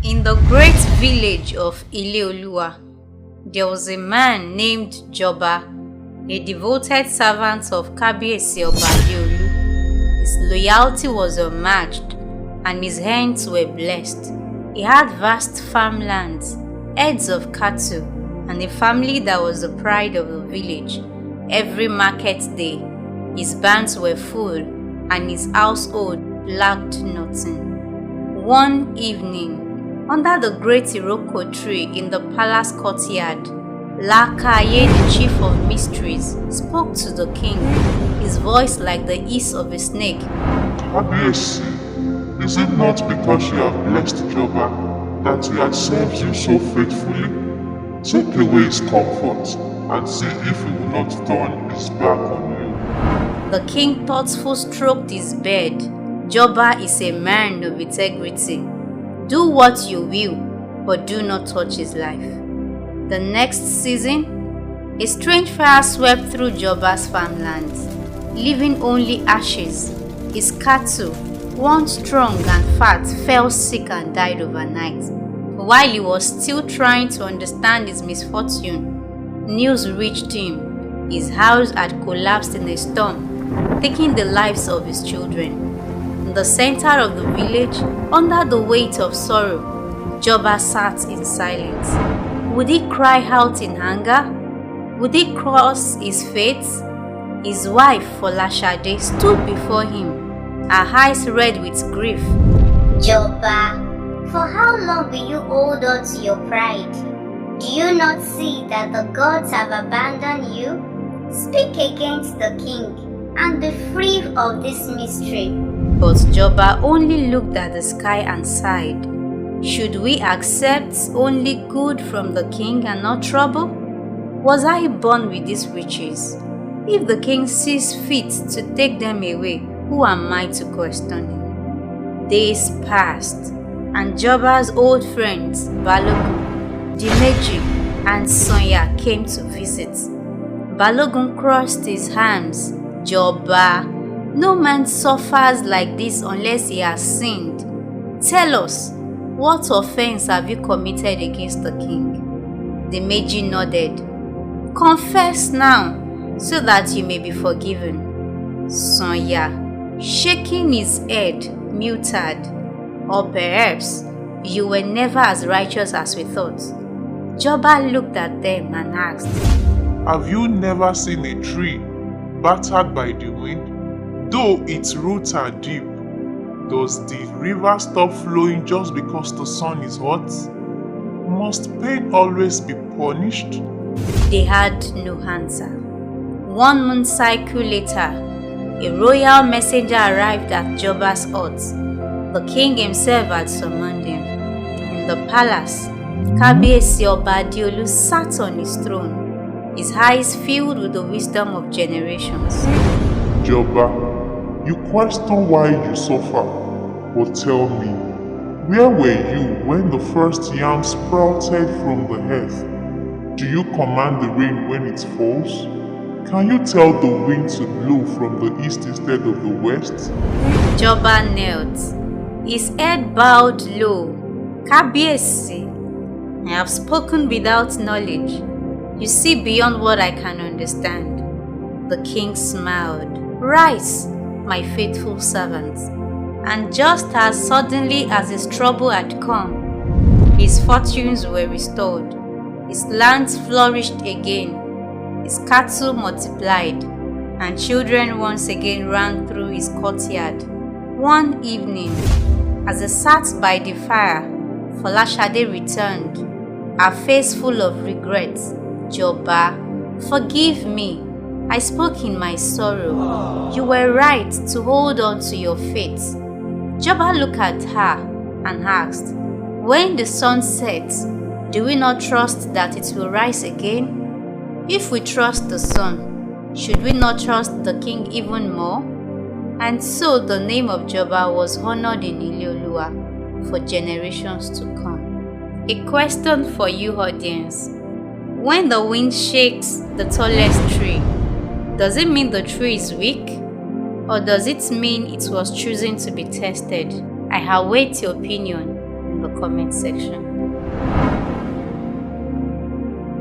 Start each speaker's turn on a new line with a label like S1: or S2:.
S1: In the great village of Ile-Oluwa, there was a man named Joba, a devoted servant of Kabiyesi Oba Ile-Olu. His loyalty was unmatched, and his hands were blessed. He had vast farmlands, herds of cattle, and a family that was the pride of the village. Every market day, his barns were full, and his household lacked nothing. One evening, under the great Iroko tree in the palace courtyard, Lakaye, the chief of mysteries, spoke to the king, his voice like the hiss of a snake.
S2: Kabiyesi, is it not because you have blessed Joba that he has served you so faithfully? Take away his comfort and see if he will not turn his back on you.
S1: The king thoughtfully stroked his beard. Joba is a man of integrity. Do what you will, but do not touch his life. The next season, a strange fire swept through Joba's farmlands, leaving only ashes. His cattle, once strong and fat, fell sick and died overnight. While he was still trying to understand his misfortune, news reached him. His house had collapsed in a storm, taking the lives of his children. In the center of the village, under the weight of sorrow, Joba sat in silence. Would he cry out in anger? Would he cross his fate? His wife, Folashade, stood before him, her eyes red with grief.
S3: Joba, for how long will you hold on to your pride? Do you not see that the gods have abandoned you? Speak against the king and be free of this mystery.
S1: But Joba only looked at the sky and sighed. Should we accept only good from the king and not trouble? Was I born with these riches? If the king sees fit to take them away, who am I to question him? Days passed, and Joba's old friends, Balogun, Dimeji, and Sonya came to visit. Balogun crossed his arms. Joba, no man suffers like this unless he has sinned. Tell us, what offense have you committed against the king? The Meji nodded. Confess now, so that you may be forgiven. Sonya, shaking his head, muttered, or perhaps you were never as righteous as we thought. Joba looked at them and asked,
S2: Have you never seen a tree battered by the wind? Though its roots are deep, does the river stop flowing just because the sun is hot? Must pain always be punished?
S1: They had no answer. 1 moon cycle later, a royal messenger arrived at Joba's hut. The king himself had summoned him. In the palace, Kabiyesi Oba Ile-Olu sat on his throne, his eyes filled with the wisdom of generations.
S2: Joba, you question why you suffer, but tell me, where were you when the first yam sprouted from the earth? Do you command the rain when it falls? Can you tell the wind to blow from the east instead of the west?
S1: Joba knelt, his head bowed low. Kabiyesi, I have spoken without knowledge. You see beyond what I can understand. The king smiled. Rise, my faithful servant. And just as suddenly as his trouble had come, his fortunes were restored. His lands flourished again. His cattle multiplied, and children once again ran through his courtyard. One evening, as they sat by the fire, Folashade returned, her face full of regret. Joba, forgive me. I spoke in my sorrow. You were right to hold on to your faith. Joba looked at her and asked, when the sun sets, do we not trust that it will rise again? If we trust the sun, should we not trust the king even more? And so the name of Joba was honored in Ile-Oluwa for generations to come. A question for you, audience. When the wind shakes the tallest tree, does it mean the tree is weak? Or does it mean it was choosing to be tested? I await your opinion. the comment section.